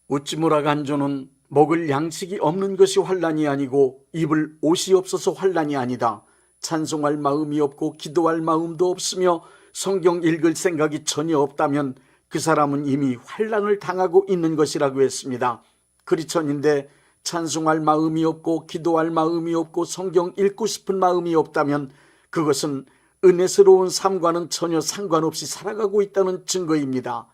우찌무라 간조는 먹을 양식이 없는 것이 환난이 아니고 입을 옷이 없어서 환난이 아니다. 찬송할 마음이 없고 기도할 마음도 없으며 성경 읽을 생각이 전혀 없다면 그 사람은 이미 환난을 당하고 있는 것이라고 했습니다. 크리스천인데 찬송할 마음이 없고 기도할 마음이 없고 성경 읽고 싶은 마음이 없다면 그것은 은혜스러운 삶과는 전혀 상관없이 살아가고 있다는 증거입니다.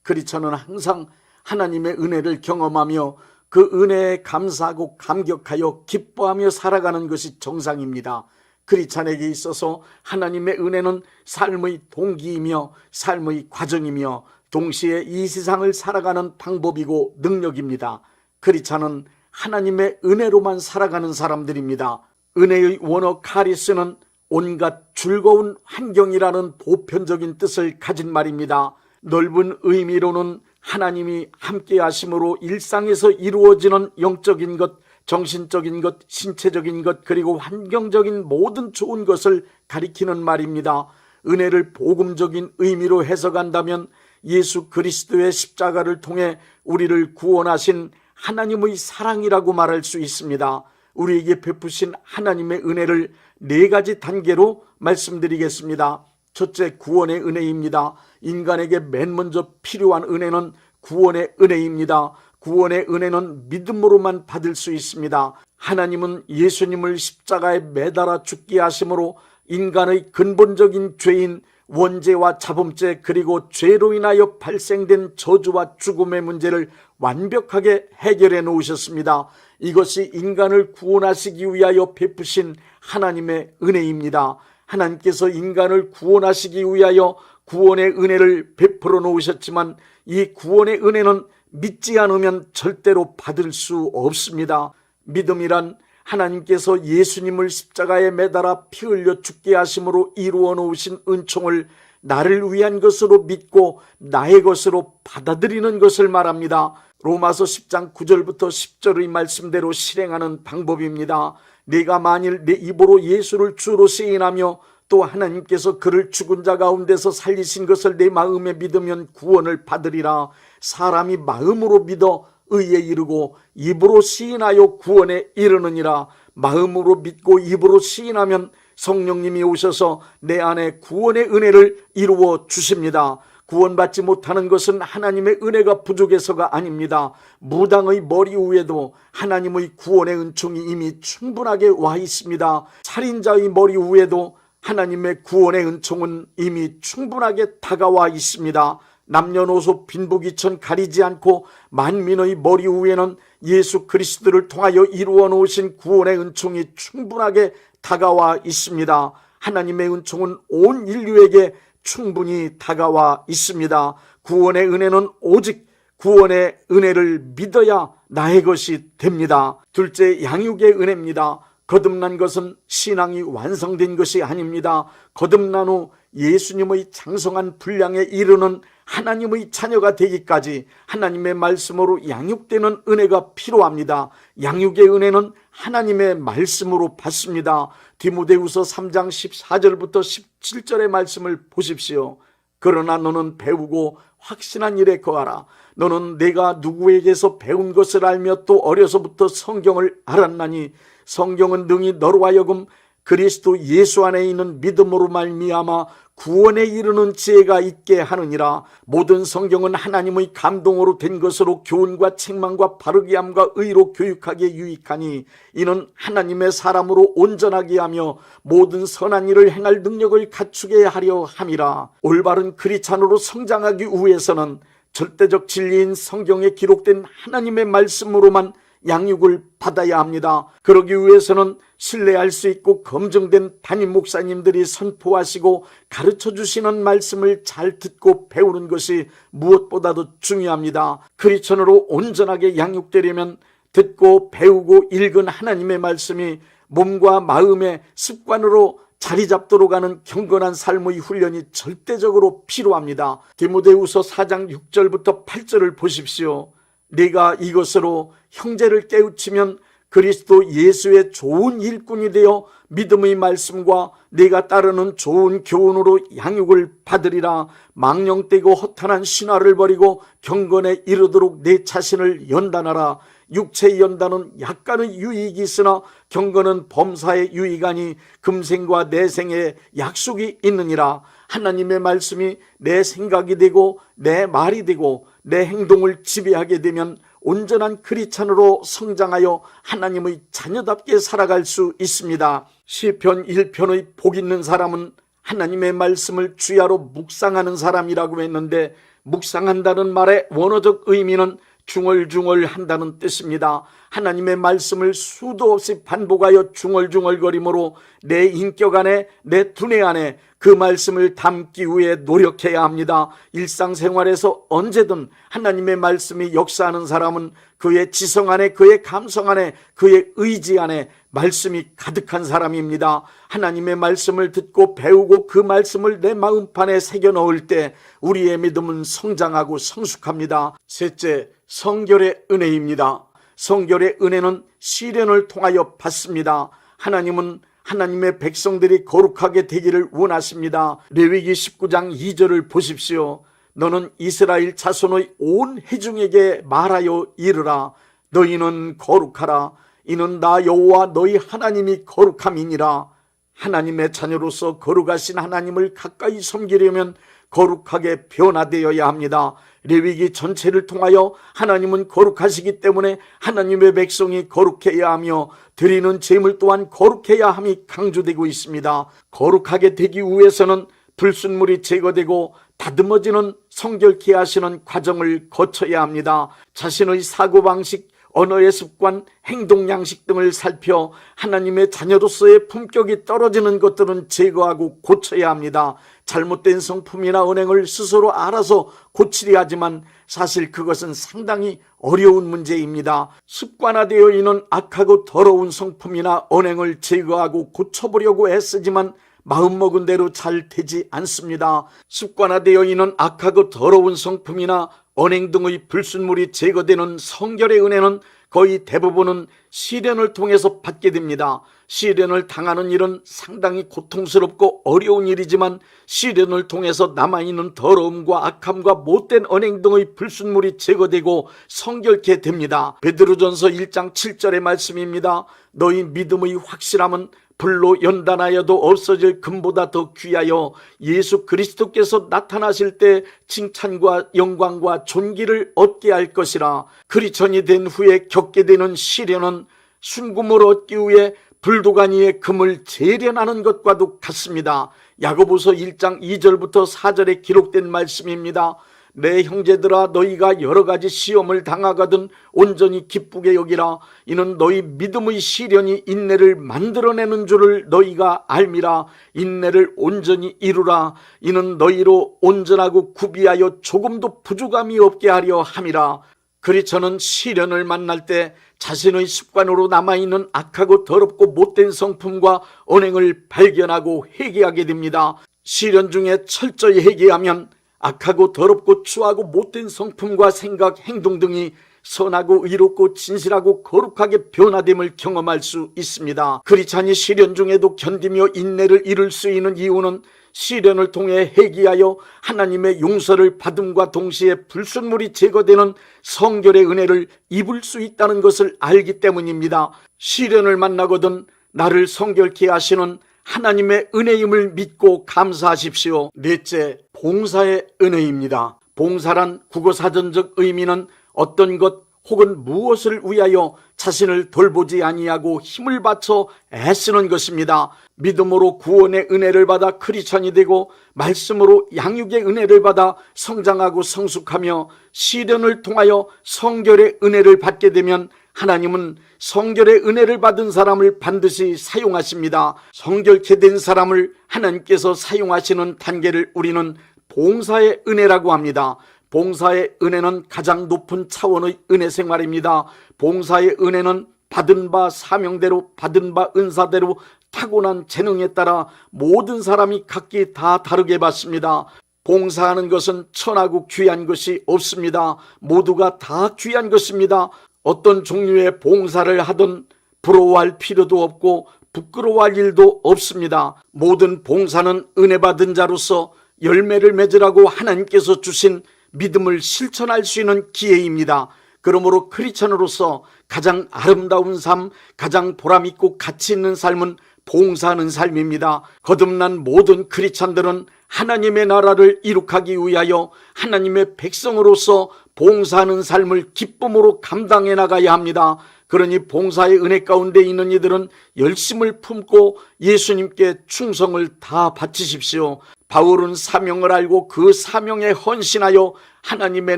크리스천은 항상 하나님의 은혜를 경험하며 그 은혜에 감사하고 감격하여 기뻐하며 살아가는 것이 정상입니다. 크리스찬에게 있어서 하나님의 은혜는 삶의 동기이며 삶의 과정이며 동시에 이 세상을 살아가는 방법이고 능력입니다. 크리스찬은 하나님의 은혜로만 살아가는 사람들입니다. 은혜의 원어 카리스는 온갖 즐거운 환경이라는 보편적인 뜻을 가진 말입니다. 넓은 의미로는 하나님이 함께 하심으로 일상에서 이루어지는 영적인 것, 정신적인 것, 신체적인 것, 그리고 환경적인 모든 좋은 것을 가리키는 말입니다. 은혜를 복음적인 의미로 해석한다면 예수 그리스도의 십자가를 통해 우리를 구원하신 하나님의 사랑이라고 말할 수 있습니다. 우리에게 베푸신 하나님의 은혜를 4가지 단계로 말씀드리겠습니다. 첫째, 구원의 은혜입니다. 인간에게 맨 먼저 필요한 은혜는 구원의 은혜입니다. 구원의 은혜는 믿음으로만 받을 수 있습니다. 하나님은 예수님을 십자가에 매달아 죽게 하심으로 인간의 근본적인 죄인 원죄와 자범죄 그리고 죄로 인하여 발생된 저주와 죽음의 문제를 완벽하게 해결해 놓으셨습니다. 이것이 인간을 구원하시기 위하여 베푸신 하나님의 은혜입니다. 하나님께서 인간을 구원하시기 위하여 구원의 은혜를 베풀어 놓으셨지만 이 구원의 은혜는 믿지 않으면 절대로 받을 수 없습니다. 믿음이란 하나님께서 예수님을 십자가에 매달아 피 흘려 죽게 하심으로 이루어 놓으신 은총을 나를 위한 것으로 믿고 나의 것으로 받아들이는 것을 말합니다. 로마서 10장 9절부터 10절의 말씀대로 실행하는 방법입니다. 네가 만일 내 입으로 예수를 주로 시인하며 또 하나님께서 그를 죽은 자 가운데서 살리신 것을 내 마음에 믿으면 구원을 받으리라. 사람이 마음으로 믿어 의에 이르고 입으로 시인하여 구원에 이르느니라. 마음으로 믿고 입으로 시인하면 성령님이 오셔서 내 안에 구원의 은혜를 이루어 주십니다. 구원받지 못하는 것은 하나님의 은혜가 부족해서가 아닙니다. 무당의 머리 위에도 하나님의 구원의 은총이 이미 충분하게 와 있습니다. 살인자의 머리 위에도 하나님의 구원의 은총은 이미 충분하게 다가와 있습니다. 남녀노소 빈부귀천 가리지 않고 만민의 머리 위에는 예수 그리스도를 통하여 이루어 놓으신 구원의 은총이 충분하게 다가와 있습니다. 하나님의 은총은 온 인류에게 충분히 다가와 있습니다. 구원의 은혜는 오직 구원의 은혜를 믿어야 나의 것이 됩니다. 둘째, 양육의 은혜입니다. 거듭난 것은 신앙이 완성된 것이 아닙니다. 거듭난 후 예수님의 장성한 분량에 이르는 하나님의 자녀가 되기까지 하나님의 말씀으로 양육되는 은혜가 필요합니다. 양육의 은혜는 하나님의 말씀으로 받습니다. 디모데후서 3장 14절부터 17절의 말씀을 보십시오. 그러나 너는 배우고 확신한 일에 거하라. 너는 내가 누구에게서 배운 것을 알며 또 어려서부터 성경을 알았나니 성경은 능히 너로 하여금 그리스도 예수 안에 있는 믿음으로 말미암아 구원에 이르는 지혜가 있게 하느니라. 모든 성경은 하나님의 감동으로 된 것으로 교훈과 책망과 바르게 함과 의로 교육하기에 유익하니 이는 하나님의 사람으로 온전하게 하며 모든 선한 일을 행할 능력을 갖추게 하려 함이라. 올바른 크리스찬으로 성장하기 위해서는 절대적 진리인 성경에 기록된 하나님의 말씀으로만 양육을 받아야 합니다. 그러기 위해서는 신뢰할 수 있고 검증된 담임 목사님들이 선포하시고 가르쳐 주시는 말씀을 잘 듣고 배우는 것이 무엇보다도 중요합니다. 크리스천으로 온전하게 양육되려면 듣고 배우고 읽은 하나님의 말씀이 몸과 마음의 습관으로 자리 잡도록 하는 경건한 삶의 훈련이 절대적으로 필요합니다. 디모데후서 4장 6절부터 8절을 보십시오. 네가 이것으로 형제를 깨우치면 그리스도 예수의 좋은 일꾼이 되어 믿음의 말씀과 내가 따르는 좋은 교훈으로 양육을 받으리라. 망령되고 허탄한 신화를 버리고 경건에 이르도록 내 자신을 연단하라. 육체의 연단은 약간의 유익이 있으나 경건은 범사의 유익아니 금생과 내생에 약속이 있느니라. 하나님의 말씀이 내 생각이 되고 내 말이 되고 내 행동을 지배하게 되면 온전한 크리스찬으로 성장하여 하나님의 자녀답게 살아갈 수 있습니다. 시편 1편의 복 있는 사람은 하나님의 말씀을 주야로 묵상하는 사람이라고 했는데, 묵상한다는 말의 원어적 의미는 중얼중얼 한다는 뜻입니다. 하나님의 말씀을 수도 없이 반복하여 중얼중얼거림으로 내 인격 안에, 내 두뇌 안에 그 말씀을 담기 위해 노력해야 합니다. 일상생활에서 언제든 하나님의 말씀이 역사하는 사람은 그의 지성 안에, 그의 감성 안에, 그의 의지 안에 말씀이 가득한 사람입니다. 하나님의 말씀을 듣고 배우고 그 말씀을 내 마음판에 새겨 넣을 때 우리의 믿음은 성장하고 성숙합니다. 셋째, 성결의 은혜입니다. 성결의 은혜는 시련을 통하여 받습니다. 하나님은 하나님의 백성들이 거룩하게 되기를 원하십니다. 레위기 19장 2절을 보십시오. 너는 이스라엘 자손의 온 회중에게 말하여 이르라. 너희는 거룩하라. 이는 나 여호와 너희 하나님이 거룩함이니라. 하나님의 자녀로서 거룩하신 하나님을 가까이 섬기려면 거룩하게 변화되어야 합니다. 레위기 전체를 통하여 하나님은 거룩하시기 때문에 하나님의 백성이 거룩해야 하며 드리는 제물 또한 거룩해야 함이 강조되고 있습니다. 거룩하게 되기 위해서는 불순물이 제거되고 다듬어지는 성결케 하시는 과정을 거쳐야 합니다. 자신의 사고방식, 언어의 습관, 행동 양식 등을 살펴 하나님의 자녀로서의 품격이 떨어지는 것들은 제거하고 고쳐야 합니다. 잘못된 성품이나 언행을 스스로 알아서 고치려 하지만 사실 그것은 상당히 어려운 문제입니다. 습관화되어 있는 악하고 더러운 성품이나 언행을 제거하고 고쳐보려고 애쓰지만 마음먹은 대로 잘 되지 않습니다. 습관화되어 있는 악하고 더러운 성품이나 언행 등의 불순물이 제거되는 성결의 은혜는 거의 대부분은 시련을 통해서 받게 됩니다. 시련을 당하는 일은 상당히 고통스럽고 어려운 일이지만 시련을 통해서 남아있는 더러움과 악함과 못된 언행 등의 불순물이 제거되고 성결케 됩니다. 베드로전서 1장 7절의 말씀입니다. 너희 믿음의 확실함은 불로 연단하여도 없어질 금보다 더 귀하여 예수 그리스도께서 나타나실 때 칭찬과 영광과 존귀를 얻게 할 것이라. 크리스천이 된 후에 겪게 되는 시련은 순금을 얻기 위해 불도가니 위에 금을 재련하는 것과도 같습니다. 야고보서 1장 2절부터 4절에 기록된 말씀입니다. 내 형제들아, 너희가 여러 가지 시험을 당하거든 온전히 기쁘게 여기라. 이는 너희 믿음의 시련이 인내를 만들어내는 줄을 너희가 알미라. 인내를 온전히 이루라. 이는 너희로 온전하고 구비하여 조금도 부족함이 없게 하려 함이라. 그리스도는 시련을 만날 때 자신의 습관으로 남아있는 악하고 더럽고 못된 성품과 언행을 발견하고 회개하게 됩니다. 시련 중에 철저히 회개하면 악하고 더럽고 추하고 못된 성품과 생각, 행동 등이 선하고 의롭고 진실하고 거룩하게 변화됨을 경험할 수 있습니다. 크리스찬이 시련 중에도 견디며 인내를 이룰 수 있는 이유는 시련을 통해 회개하여 하나님의 용서를 받음과 동시에 불순물이 제거되는 성결의 은혜를 입을 수 있다는 것을 알기 때문입니다. 시련을 만나거든 나를 성결케 하시는 하나님의 은혜임을 믿고 감사하십시오. 넷째, 봉사의 은혜입니다. 봉사란 국어사전적 의미는 어떤 것 혹은 무엇을 위하여 자신을 돌보지 아니하고 힘을 바쳐 애쓰는 것입니다. 믿음으로 구원의 은혜를 받아 크리스천이 되고 말씀으로 양육의 은혜를 받아 성장하고 성숙하며 시련을 통하여 성결의 은혜를 받게 되면 하나님은 성결의 은혜를 받은 사람을 반드시 사용하십니다. 성결케 된 사람을 하나님께서 사용하시는 단계를 우리는 봉사의 은혜라고 합니다. 봉사의 은혜는 가장 높은 차원의 은혜 생활입니다. 봉사의 은혜는 받은 바 사명대로, 받은 바 은사대로 타고난 재능에 따라 모든 사람이 각기 다 다르게 받습니다. 봉사하는 것은 천하고 귀한 것이 없습니다. 모두가 다 귀한 것입니다. 어떤 종류의 봉사를 하든 부러워할 필요도 없고 부끄러워할 일도 없습니다. 모든 봉사는 은혜 받은 자로서 열매를 맺으라고 하나님께서 주신 믿음을 실천할 수 있는 기회입니다. 그러므로 크리스천으로서 가장 아름다운 삶, 가장 보람있고 가치 있는 삶은 봉사하는 삶입니다. 거듭난 모든 크리스천들은 하나님의 나라를 이룩하기 위하여 하나님의 백성으로서 봉사하는 삶을 기쁨으로 감당해 나가야 합니다. 그러니 봉사의 은혜 가운데 있는 이들은 열심을 품고 예수님께 충성을 다 바치십시오. 바울은 사명을 알고 그 사명에 헌신하여 하나님의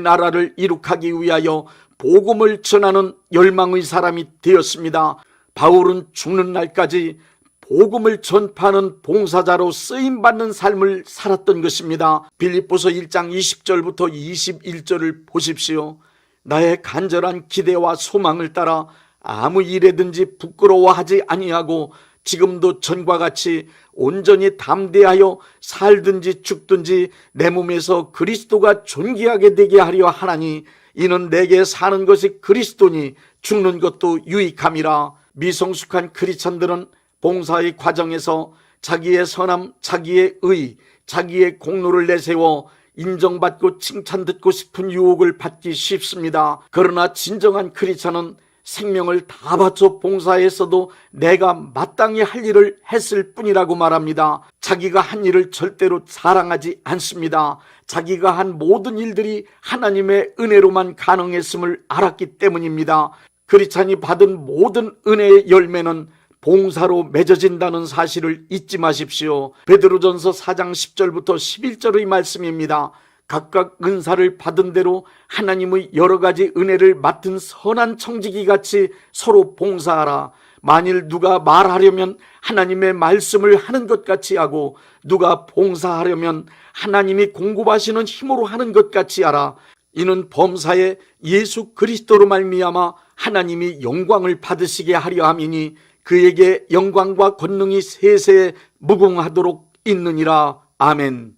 나라를 이룩하기 위하여 복음을 전하는 열망의 사람이 되었습니다. 바울은 죽는 날까지 복음을 전파하는 봉사자로 쓰임받는 삶을 살았던 것입니다. 빌립보서 1장 20절부터 21절을 보십시오. 나의 간절한 기대와 소망을 따라 아무 일에든지 부끄러워하지 아니하고 지금도 전과 같이 온전히 담대하여 살든지 죽든지 내 몸에서 그리스도가 존귀하게 되게 하려 하나니 이는 내게 사는 것이 그리스도니 죽는 것도 유익함이라. 미성숙한 크리스천들은 봉사의 과정에서 자기의 선함, 자기의 의, 자기의 공로를 내세워 인정받고 칭찬 듣고 싶은 유혹을 받기 쉽습니다. 그러나 진정한 크리스천은 생명을 다 바쳐 봉사했어도 내가 마땅히 할 일을 했을 뿐이라고 말합니다. 자기가 한 일을 절대로 자랑하지 않습니다. 자기가 한 모든 일들이 하나님의 은혜로만 가능했음을 알았기 때문입니다. 크리스찬이 받은 모든 은혜의 열매는 봉사로 맺어진다는 사실을 잊지 마십시오. 베드로전서 4장 10절부터 11절의 말씀입니다. 각각 은사를 받은 대로 하나님의 여러 가지 은혜를 맡은 선한 청지기 같이 서로 봉사하라. 만일 누가 말하려면 하나님의 말씀을 하는 것 같이 하고 누가 봉사하려면 하나님이 공급하시는 힘으로 하는 것 같이 하라. 이는 범사에 예수 그리스도로 말미암아 하나님이 영광을 받으시게 하려 함이니 그에게 영광과 권능이 세세에 무궁하도록 있느니라. 아멘.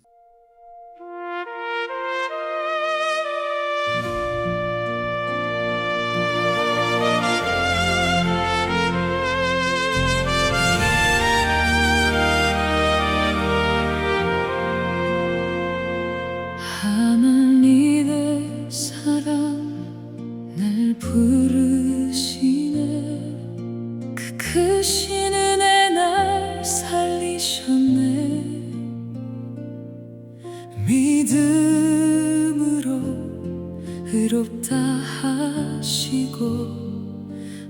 하나님의 사랑 날 부르시네. 그 크신 은혜 날 살리셨네. 믿음으로 의롭다 하시고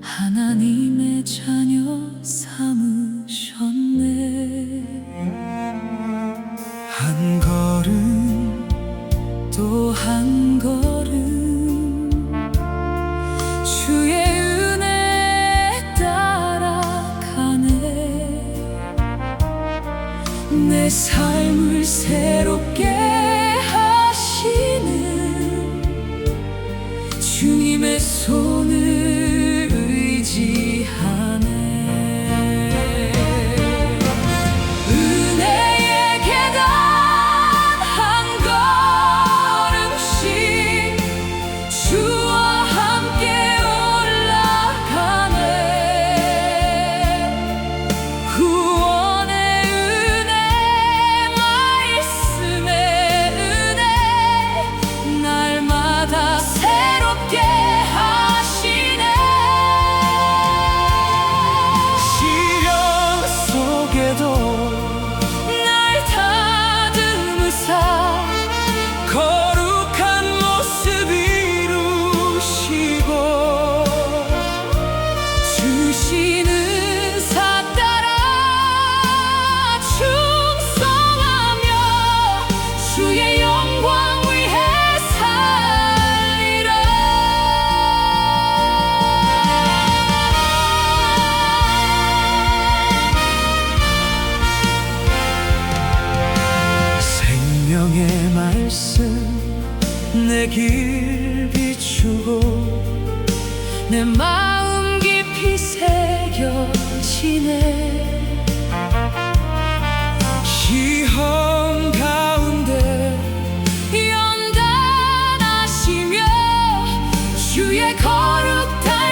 하나님의 자녀 삼으셨네. 한 걸음 또 한 걸음 주의 은혜 따라가네. 내 삶을 새롭게 하시는 주님의 손을 의지하네. 은혜의 계단 한 걸음씩 주와 함께 올라가네. 구원의 은혜, 말씀의 은혜 날마다 새롭게 하시네. 시련 속에도 날 다듬으사 거룩한 모습 이루시고 주신 은사 따라 충성하며 주의 영광 위해 살리라. 생명의 말씀 내 길 비추고 내 마음 깊이 새겨지네. 시험 가운데 연단하시며 주의 거룩한